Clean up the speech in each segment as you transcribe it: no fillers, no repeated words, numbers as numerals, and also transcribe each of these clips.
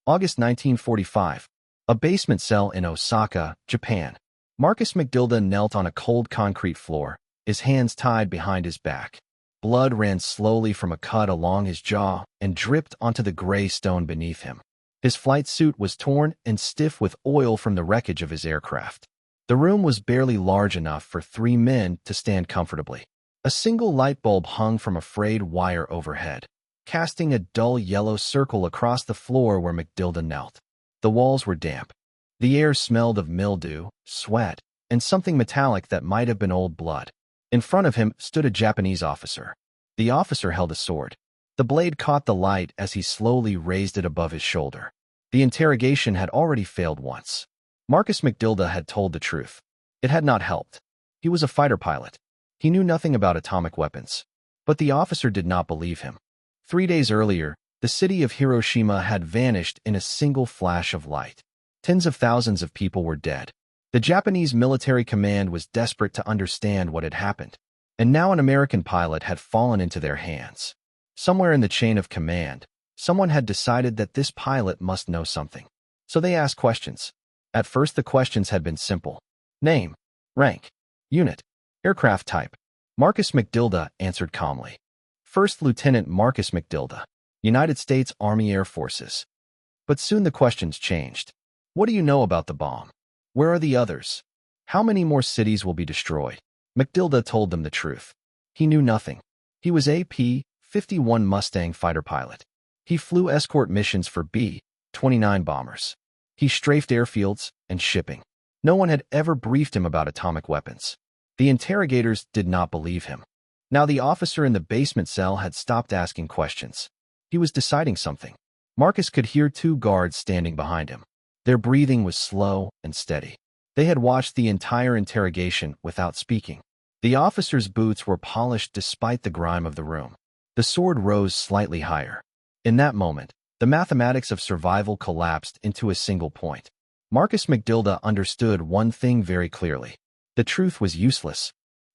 August 1945. A basement cell in Osaka, Japan. Marcus McDilda knelt on a cold concrete floor, his hands tied behind his back. Blood ran slowly from a cut along his jaw and dripped onto the gray stone beneath him. His flight suit was torn and stiff with oil from the wreckage of his aircraft. The room was barely large enough for 3 men to stand comfortably. A single light bulb hung from a frayed wire overhead, casting a dull yellow circle across the floor where McDilda knelt. The walls were damp. The air smelled of mildew, sweat, and something metallic that might have been old blood. In front of him stood a Japanese officer. The officer held a sword. The blade caught the light as he slowly raised it above his shoulder. The interrogation had already failed once. Marcus McDilda had told the truth. It had not helped. He was a fighter pilot. He knew nothing about atomic weapons. But the officer did not believe him. 3 days earlier, the city of Hiroshima had vanished in a single flash of light. Tens of thousands of people were dead. The Japanese military command was desperate to understand what had happened. And now an American pilot had fallen into their hands. Somewhere in the chain of command, someone had decided that this pilot must know something. So they asked questions. At first the questions had been simple. Name, rank, unit, aircraft type. Marcus McDilda answered calmly. First Lieutenant Marcus McDilda, United States Army Air Forces. But soon the questions changed. What do you know about the bomb? Where are the others? How many more cities will be destroyed? McDilda told them the truth. He knew nothing. He was a P-51 Mustang fighter pilot. He flew escort missions for B-29 bombers. He strafed airfields and shipping. No one had ever briefed him about atomic weapons. The interrogators did not believe him. Now the officer in the basement cell had stopped asking questions. He was deciding something. Marcus could hear 2 guards standing behind him. Their breathing was slow and steady. They had watched the entire interrogation without speaking. The officer's boots were polished despite the grime of the room. The sword rose slightly higher. In that moment, the mathematics of survival collapsed into a single point. Marcus McDilda understood one thing very clearly. The truth was useless.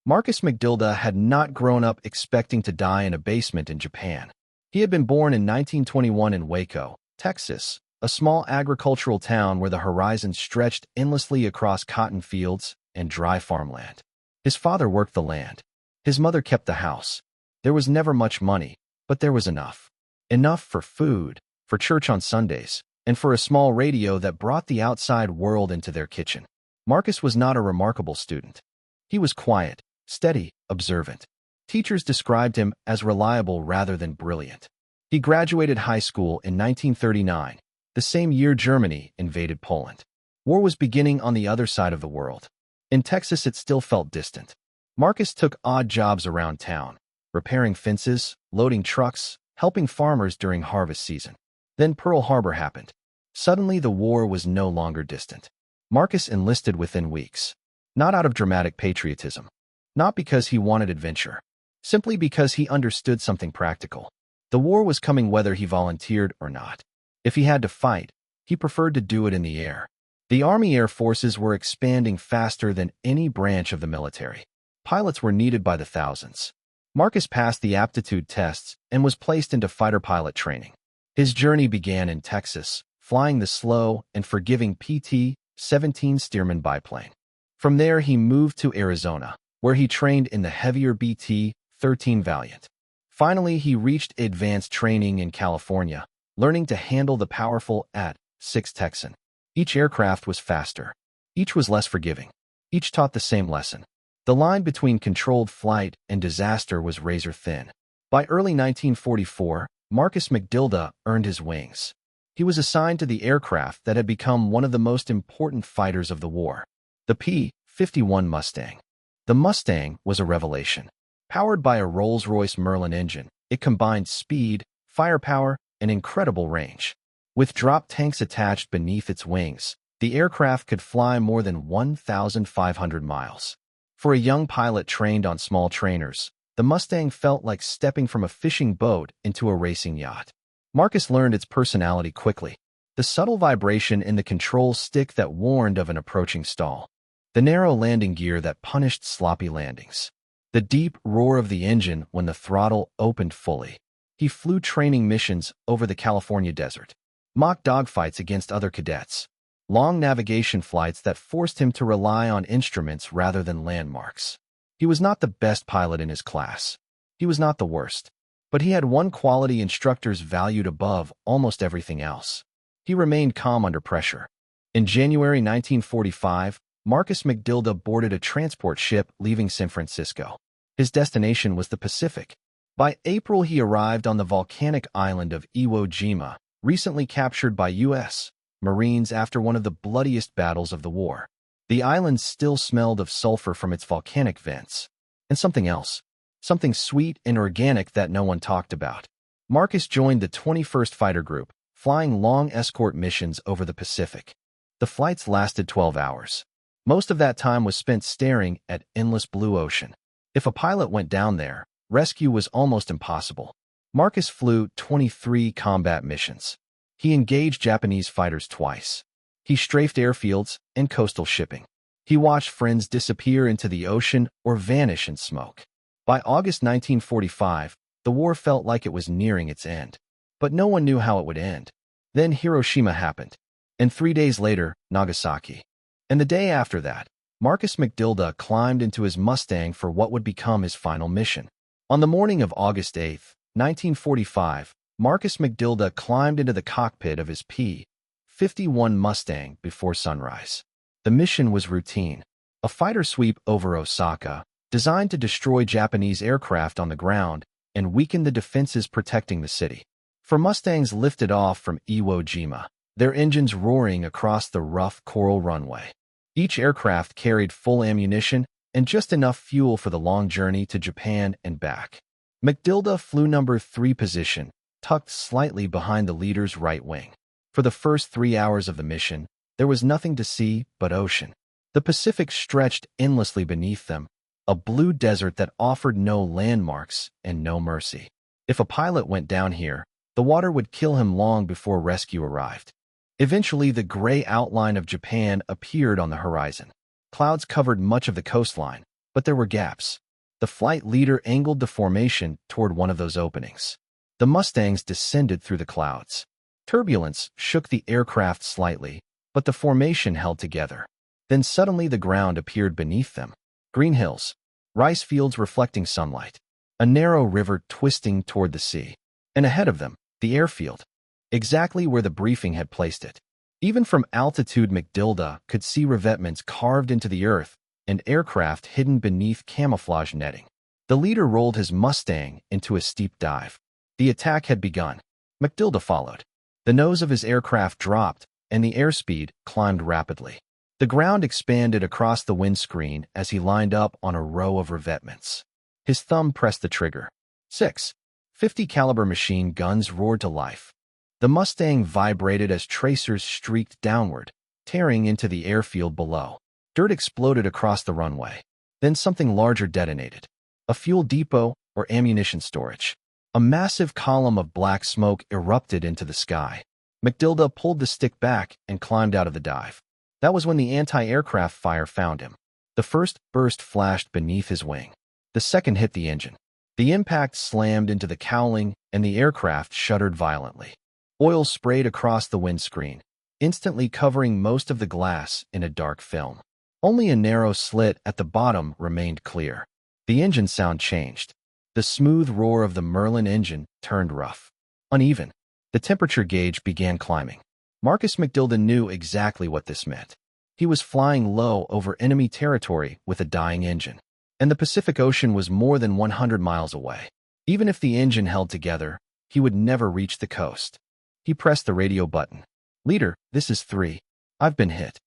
Marcus McDilda had not grown up expecting to die in a basement in Japan. He had been born in 1921 in Waco, Texas, a small agricultural town where the horizon stretched endlessly across cotton fields and dry farmland. His father worked the land. His mother kept the house. There was never much money, but there was enough. Enough for food, for church on Sundays, and for a small radio that brought the outside world into their kitchen. Marcus was not a remarkable student. He was quiet, steady, observant. Teachers described him as reliable rather than brilliant. He graduated high school in 1939, the same year Germany invaded Poland. War was beginning on the other side of the world. In Texas, it still felt distant. Marcus took odd jobs around town, repairing fences, loading trucks, helping farmers during harvest season. Then Pearl Harbor happened. Suddenly, the war was no longer distant. Marcus enlisted within weeks, not out of dramatic patriotism, not because he wanted adventure, simply because he understood something practical. The war was coming whether he volunteered or not. If he had to fight, he preferred to do it in the air. The Army Air Forces were expanding faster than any branch of the military. Pilots were needed by the thousands. Marcus passed the aptitude tests and was placed into fighter pilot training. His journey began in Texas, flying the slow and forgiving PT-17 Stearman biplane. From there, he moved to Arizona, where he trained in the heavier BT-13 Valiant. Finally, he reached advanced training in California, learning to handle the powerful AT-6 Texan. Each aircraft was faster. Each was less forgiving. Each taught the same lesson. The line between controlled flight and disaster was razor thin. By early 1944, Marcus McDilda earned his wings. He was assigned to the aircraft that had become one of the most important fighters of the war, the P-51 Mustang. The Mustang was a revelation. Powered by a Rolls-Royce Merlin engine, it combined speed, firepower, and incredible range. With drop tanks attached beneath its wings, the aircraft could fly more than 1,500 miles. For a young pilot trained on small trainers, the Mustang felt like stepping from a fishing boat into a racing yacht. Marcus learned its personality quickly. The subtle vibration in the control stick that warned of an approaching stall. The narrow landing gear that punished sloppy landings. The deep roar of the engine when the throttle opened fully. He flew training missions over the California desert. mock dogfights against other cadets, long navigation flights that forced him to rely on instruments rather than landmarks. He was not the best pilot in his class. He was not the worst. But he had one quality instructors valued above almost everything else. He remained calm under pressure. In January 1945, Marcus McDilda boarded a transport ship leaving San Francisco. His destination was the Pacific. By April, he arrived on the volcanic island of Iwo Jima, recently captured by U.S. Marines after one of the bloodiest battles of the war. The island still smelled of sulfur from its volcanic vents. And something else. Something sweet and organic that no one talked about. Marcus joined the 21st Fighter Group, flying long escort missions over the Pacific. The flights lasted 12 hours. Most of that time was spent staring at endless blue ocean. If a pilot went down there, rescue was almost impossible. Marcus flew 23 combat missions. He engaged Japanese fighters twice. He strafed airfields and coastal shipping. He watched friends disappear into the ocean or vanish in smoke. By August 1945, the war felt like it was nearing its end. But no one knew how it would end. Then Hiroshima happened. And 3 days later, Nagasaki. And the day after that, Marcus McDilda climbed into his Mustang for what would become his final mission. On the morning of August 8, 1945, Marcus McDilda climbed into the cockpit of his P-51 Mustang before sunrise. The mission was routine. A fighter sweep over Osaka, designed to destroy Japanese aircraft on the ground and weaken the defenses protecting the city. For Mustangs lifted off from Iwo Jima, their engines roaring across the rough coral runway. Each aircraft carried full ammunition and just enough fuel for the long journey to Japan and back. McDilda flew number 3 position, tucked slightly behind the leader's right wing. For the first 3 hours of the mission, there was nothing to see but ocean. The Pacific stretched endlessly beneath them, a blue desert that offered no landmarks and no mercy. If a pilot went down here, the water would kill him long before rescue arrived. Eventually, the gray outline of Japan appeared on the horizon. Clouds covered much of the coastline, but there were gaps. The flight leader angled the formation toward one of those openings. The Mustangs descended through the clouds. Turbulence shook the aircraft slightly, but the formation held together. Then suddenly the ground appeared beneath them. Green hills, rice fields reflecting sunlight, a narrow river twisting toward the sea. And ahead of them, the airfield, exactly where the briefing had placed it. Even from altitude, McDilda could see revetments carved into the earth and aircraft hidden beneath camouflage netting. The leader rolled his Mustang into a steep dive. The attack had begun. McDilda followed. The nose of his aircraft dropped, and the airspeed climbed rapidly. The ground expanded across the windscreen as he lined up on a row of revetments. His thumb pressed the trigger. 6.50 caliber machine guns roared to life. The Mustang vibrated as tracers streaked downward, tearing into the airfield below. Dirt exploded across the runway. Then something larger detonated. A fuel depot or ammunition storage. A massive column of black smoke erupted into the sky. McDilda pulled the stick back and climbed out of the dive. That was when the anti-aircraft fire found him. The first burst flashed beneath his wing. The second hit the engine. The impact slammed into the cowling, and the aircraft shuddered violently. Oil sprayed across the windscreen, instantly covering most of the glass in a dark film. Only a narrow slit at the bottom remained clear. The engine sound changed. The smooth roar of the Merlin engine turned rough. Uneven. The temperature gauge began climbing. Marcus McDilda knew exactly what this meant. He was flying low over enemy territory with a dying engine. And the Pacific Ocean was more than 100 miles away. Even if the engine held together, he would never reach the coast. He pressed the radio button. "Leader, this is 3. I've been hit."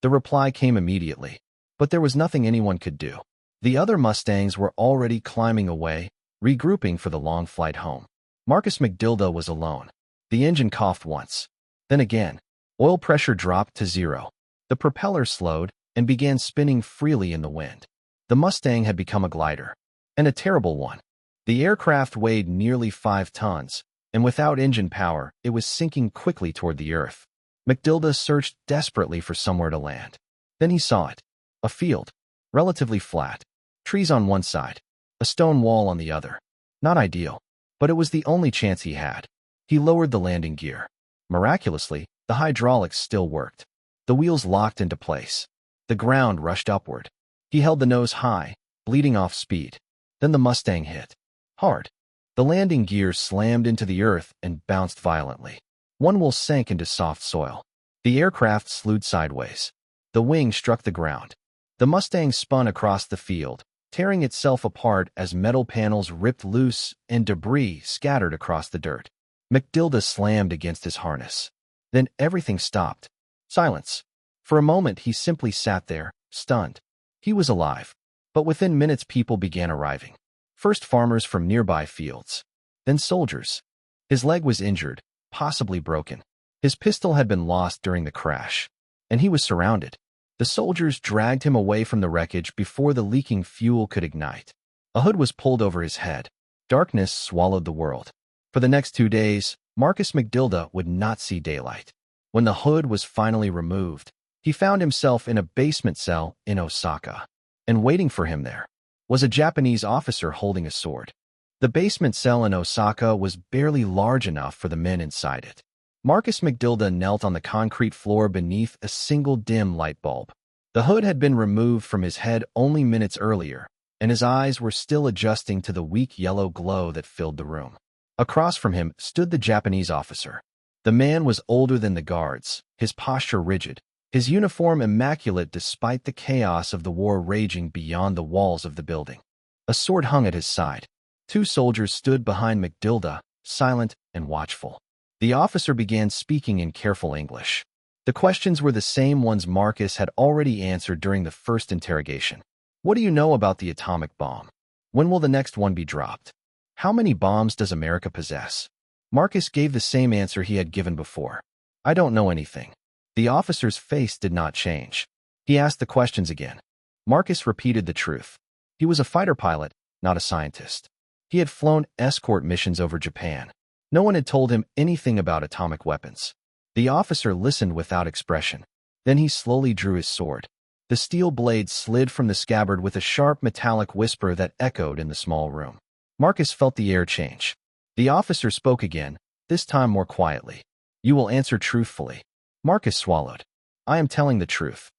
The reply came immediately, but there was nothing anyone could do. The other Mustangs were already climbing away, regrouping for the long flight home. Marcus McDilda was alone. The engine coughed once. Then again, oil pressure dropped to 0. The propeller slowed and began spinning freely in the wind. The Mustang had become a glider, and a terrible one. The aircraft weighed nearly 5 tons, and without engine power, it was sinking quickly toward the earth. McDilda searched desperately for somewhere to land. Then he saw it. A field, relatively flat, trees on one side, a stone wall on the other. Not ideal, but it was the only chance he had. He lowered the landing gear. Miraculously, the hydraulics still worked. The wheels locked into place. The ground rushed upward. He held the nose high, bleeding off speed. Then the Mustang hit. Hard. The landing gear slammed into the earth and bounced violently. One wheel sank into soft soil. The aircraft slewed sideways. The wing struck the ground. The Mustang spun across the field, tearing itself apart as metal panels ripped loose and debris scattered across the dirt. McDilda slammed against his harness. Then everything stopped. Silence. For a moment he simply sat there, stunned. He was alive. But within minutes people began arriving. First farmers from nearby fields. Then soldiers. His leg was injured, possibly broken. His pistol had been lost during the crash. And he was surrounded. The soldiers dragged him away from the wreckage before the leaking fuel could ignite. A hood was pulled over his head. Darkness swallowed the world. For the next 2 days, Marcus McDilda would not see daylight. When the hood was finally removed, he found himself in a basement cell in Osaka. And waiting for him there was a Japanese officer holding a sword. The basement cell in Osaka was barely large enough for the men inside it. Marcus McDilda knelt on the concrete floor beneath a single dim light bulb. The hood had been removed from his head only minutes earlier, and his eyes were still adjusting to the weak yellow glow that filled the room. Across from him stood the Japanese officer. The man was older than the guards, his posture rigid, his uniform immaculate despite the chaos of the war raging beyond the walls of the building. A sword hung at his side. 2 soldiers stood behind McDilda, silent and watchful. The officer began speaking in careful English. The questions were the same ones Marcus had already answered during the first interrogation. What do you know about the atomic bomb? When will the next one be dropped? How many bombs does America possess? Marcus gave the same answer he had given before. I don't know anything. The officer's face did not change. He asked the questions again. Marcus repeated the truth. He was a fighter pilot, not a scientist. He had flown escort missions over Japan. No one had told him anything about atomic weapons. The officer listened without expression. Then he slowly drew his sword. The steel blade slid from the scabbard with a sharp metallic whisper that echoed in the small room. Marcus felt the air change. The officer spoke again, this time more quietly. You will answer truthfully. Marcus swallowed. I am telling the truth.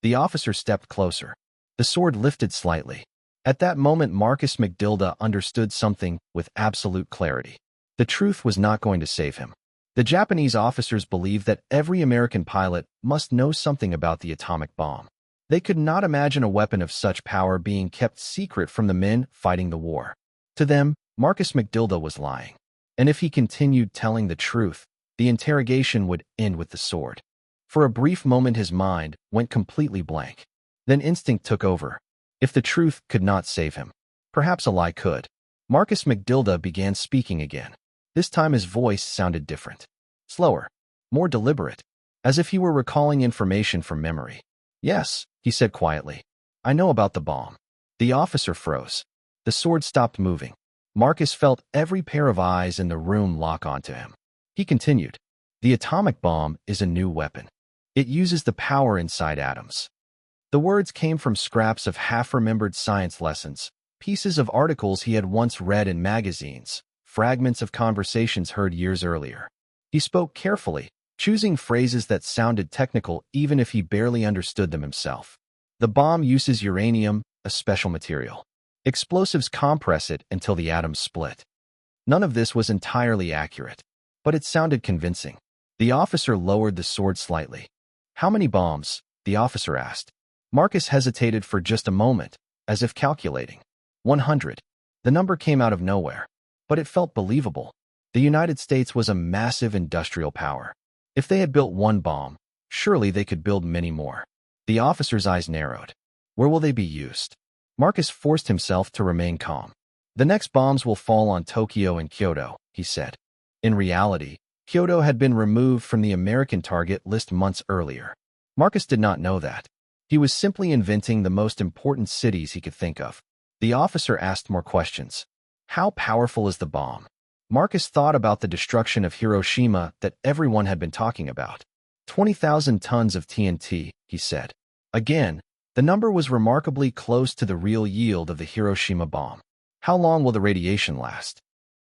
The officer stepped closer. The sword lifted slightly. At that moment Marcus McDilda understood something with absolute clarity. The truth was not going to save him. The Japanese officers believed that every American pilot must know something about the atomic bomb. They could not imagine a weapon of such power being kept secret from the men fighting the war. To them, Marcus McDilda was lying. And if he continued telling the truth, the interrogation would end with the sword. For a brief moment his mind went completely blank. Then instinct took over. If the truth could not save him, perhaps a lie could. Marcus McDilda began speaking again. This time his voice sounded different. Slower. More deliberate. As if he were recalling information from memory. Yes, he said quietly. I know about the bomb. The officer froze. The sword stopped moving. Marcus felt every pair of eyes in the room lock onto him. He continued. The atomic bomb is a new weapon. It uses the power inside atoms. The words came from scraps of half-remembered science lessons, pieces of articles he had once read in magazines, fragments of conversations heard years earlier. He spoke carefully, choosing phrases that sounded technical even if he barely understood them himself. The bomb uses uranium, a special material. Explosives compress it until the atoms split. None of this was entirely accurate, but it sounded convincing. The officer lowered the sword slightly. How many bombs? The officer asked. Marcus hesitated for just a moment, as if calculating. 100. The number came out of nowhere, but it felt believable. The United States was a massive industrial power. If they had built one bomb, surely they could build many more. The officer's eyes narrowed. Where will they be used? Marcus forced himself to remain calm. The next bombs will fall on Tokyo and Kyoto, he said. In reality, Kyoto had been removed from the American target list months earlier. Marcus did not know that. He was simply inventing the most important cities he could think of. The officer asked more questions. How powerful is the bomb? Marcus thought about the destruction of Hiroshima that everyone had been talking about. 20,000 tons of TNT, he said. Again, the number was remarkably close to the real yield of the Hiroshima bomb. How long will the radiation last?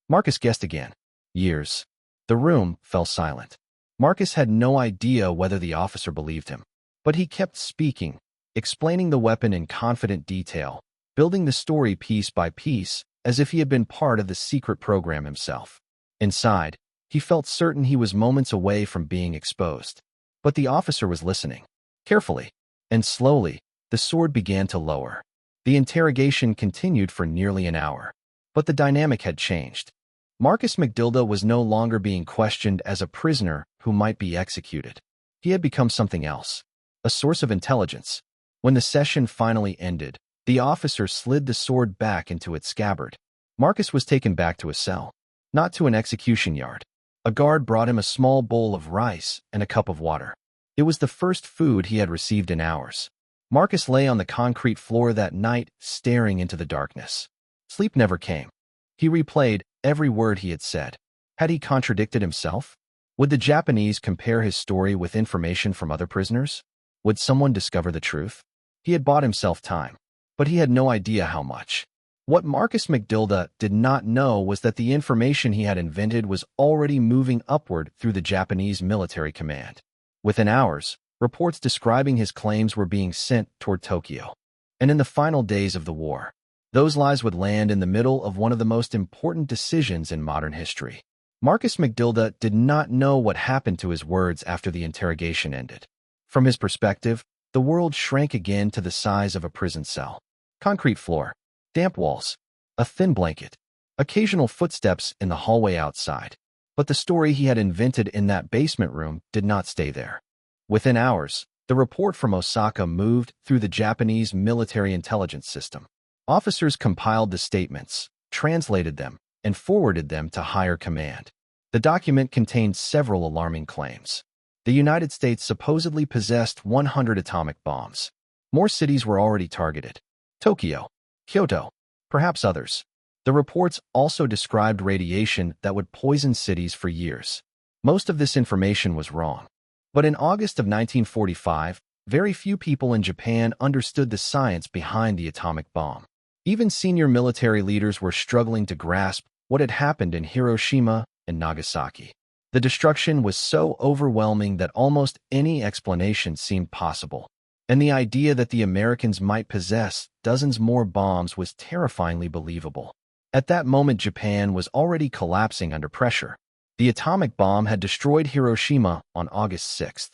Marcus guessed again. Years. The room fell silent. Marcus had no idea whether the officer believed him, but he kept speaking, explaining the weapon in confident detail, building the story piece by piece as if he had been part of the secret program himself. Inside, he felt certain he was moments away from being exposed. But the officer was listening, carefully, and slowly, the sword began to lower. The interrogation continued for nearly an hour. But the dynamic had changed. Marcus McDilda was no longer being questioned as a prisoner who might be executed. He had become something else, a source of intelligence. When the session finally ended, the officer slid the sword back into its scabbard. Marcus was taken back to his cell, not to an execution yard. A guard brought him a small bowl of rice and a cup of water. It was the first food he had received in hours. Marcus lay on the concrete floor that night, staring into the darkness. Sleep never came. He replayed every word he had said. Had he contradicted himself? Would the Japanese compare his story with information from other prisoners? Would someone discover the truth? He had bought himself time, but he had no idea how much. What Marcus McDilda did not know was that the information he had invented was already moving upward through the Japanese military command. Within hours, reports describing his claims were being sent toward Tokyo. And in the final days of the war, those lies would land in the middle of one of the most important decisions in modern history. Marcus McDilda did not know what happened to his words after the interrogation ended. From his perspective, the world shrank again to the size of a prison cell. Concrete floor, damp walls, a thin blanket, occasional footsteps in the hallway outside. But the story he had invented in that basement room did not stay there. Within hours, the report from Osaka moved through the Japanese military intelligence system. Officers compiled the statements, translated them, and forwarded them to higher command. The document contained several alarming claims. The United States supposedly possessed 100 atomic bombs. More cities were already targeted. Tokyo, Kyoto, perhaps others. The reports also described radiation that would poison cities for years. Most of this information was wrong. But in August of 1945, very few people in Japan understood the science behind the atomic bomb. Even senior military leaders were struggling to grasp what had happened in Hiroshima and Nagasaki. The destruction was so overwhelming that almost any explanation seemed possible. And the idea that the Americans might possess dozens more bombs was terrifyingly believable. At that moment, Japan was already collapsing under pressure. The atomic bomb had destroyed Hiroshima on August 6th.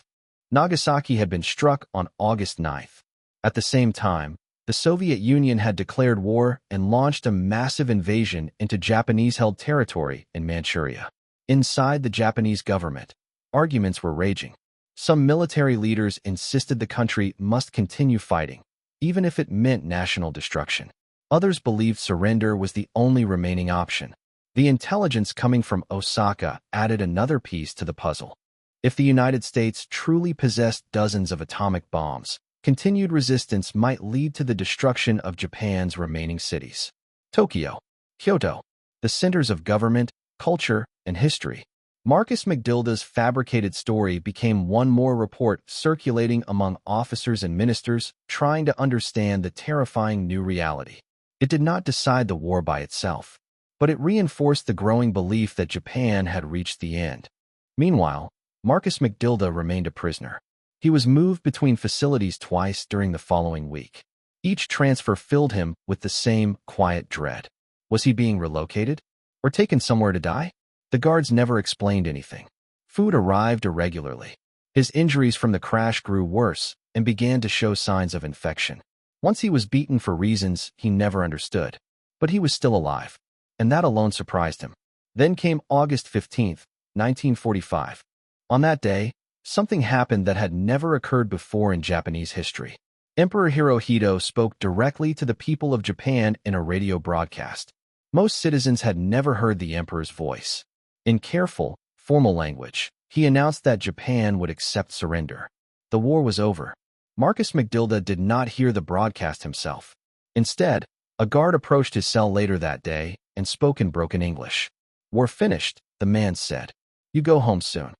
Nagasaki had been struck on August 9th. At the same time, the Soviet Union had declared war and launched a massive invasion into Japanese-held territory in Manchuria. Inside the Japanese government, arguments were raging. Some military leaders insisted the country must continue fighting, even if it meant national destruction. Others believed surrender was the only remaining option. The intelligence coming from Osaka added another piece to the puzzle. If the United States truly possessed dozens of atomic bombs, continued resistance might lead to the destruction of Japan's remaining cities. Tokyo, Kyoto, the centers of government, culture, and history. Marcus McDilda's fabricated story became one more report circulating among officers and ministers trying to understand the terrifying new reality. It did not decide the war by itself, but it reinforced the growing belief that Japan had reached the end. Meanwhile, Marcus McDilda remained a prisoner. He was moved between facilities twice during the following week. Each transfer filled him with the same quiet dread. Was he being relocated? Or taken somewhere to die? The guards never explained anything. Food arrived irregularly. His injuries from the crash grew worse and began to show signs of infection. Once he was beaten for reasons he never understood. But he was still alive, and that alone surprised him. Then came August 15th, 1945. On that day, something happened that had never occurred before in Japanese history. Emperor Hirohito spoke directly to the people of Japan in a radio broadcast. Most citizens had never heard the emperor's voice. In careful, formal language, he announced that Japan would accept surrender. The war was over. Marcus McDilda did not hear the broadcast himself. Instead, a guard approached his cell later that day and spoke in broken English. "We're finished," the man said. "You go home soon."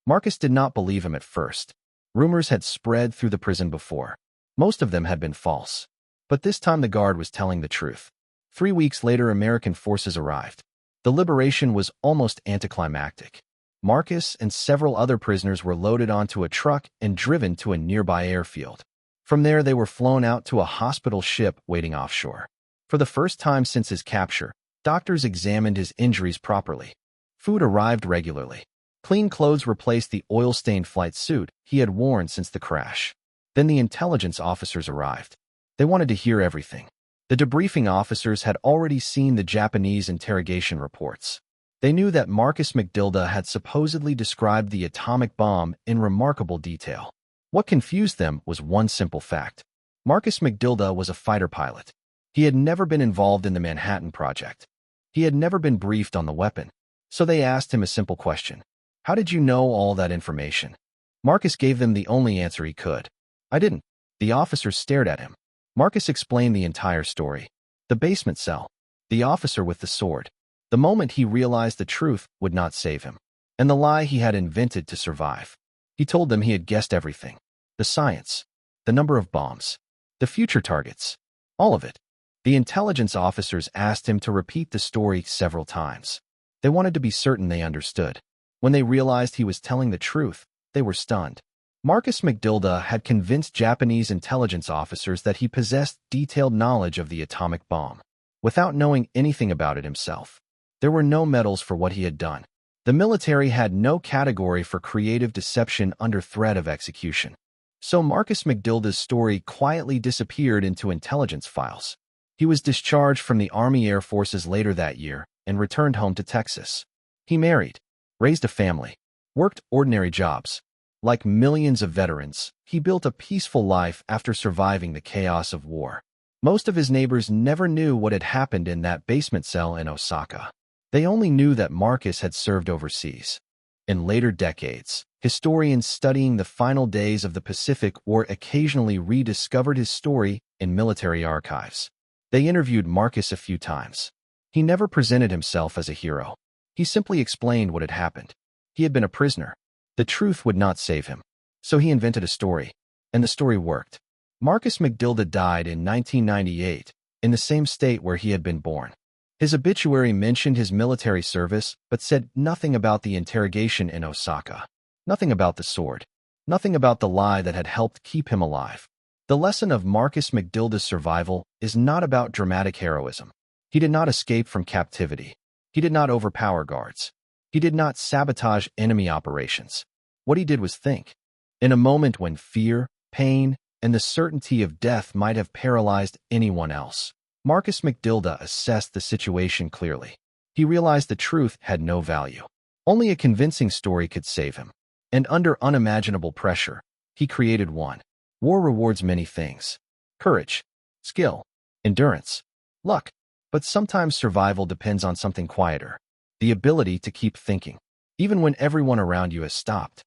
Marcus did not believe him at first. Rumors had spread through the prison before. Most of them had been false. But this time the guard was telling the truth. 3 weeks later, American forces arrived. The liberation was almost anticlimactic. Marcus and several other prisoners were loaded onto a truck and driven to a nearby airfield. From there, they were flown out to a hospital ship waiting offshore. For the first time since his capture, doctors examined his injuries properly. Food arrived regularly. Clean clothes replaced the oil-stained flight suit he had worn since the crash. Then the intelligence officers arrived. They wanted to hear everything. The debriefing officers had already seen the Japanese interrogation reports. They knew that Marcus McDilda had supposedly described the atomic bomb in remarkable detail. What confused them was one simple fact. Marcus McDilda was a fighter pilot. He had never been involved in the Manhattan Project. He had never been briefed on the weapon. So they asked him a simple question. How did you know all that information? Marcus gave them the only answer he could. I didn't. The officers stared at him. Marcus explained the entire story. The basement cell. The officer with the sword. The moment he realized the truth would not save him. And the lie he had invented to survive. He told them he had guessed everything. The science. The number of bombs. The future targets. All of it. The intelligence officers asked him to repeat the story several times. They wanted to be certain they understood. When they realized he was telling the truth, they were stunned. Marcus McDilda had convinced Japanese intelligence officers that he possessed detailed knowledge of the atomic bomb, without knowing anything about it himself. There were no medals for what he had done. The military had no category for creative deception under threat of execution. So Marcus McDilda's story quietly disappeared into intelligence files. He was discharged from the Army Air Forces later that year and returned home to Texas. He married, raised a family, worked ordinary jobs. Like millions of veterans, he built a peaceful life after surviving the chaos of war. Most of his neighbors never knew what had happened in that basement cell in Osaka. They only knew that Marcus had served overseas. In later decades, historians studying the final days of the Pacific War occasionally rediscovered his story in military archives. They interviewed Marcus a few times. He never presented himself as a hero. He simply explained what had happened. He had been a prisoner. The truth would not save him. So he invented a story. And the story worked. Marcus McDilda died in 1998, in the same state where he had been born. His obituary mentioned his military service, but said nothing about the interrogation in Osaka. Nothing about the sword. Nothing about the lie that had helped keep him alive. The lesson of Marcus McDilda's survival is not about dramatic heroism. He did not escape from captivity. He did not overpower guards. He did not sabotage enemy operations. What he did was think. In a moment when fear, pain, and the certainty of death might have paralyzed anyone else, Marcus McDilda assessed the situation clearly. He realized the truth had no value. Only a convincing story could save him. And under unimaginable pressure, he created one. War rewards many things. Courage, skill, endurance, luck. But sometimes survival depends on something quieter. The ability to keep thinking, even when everyone around you has stopped.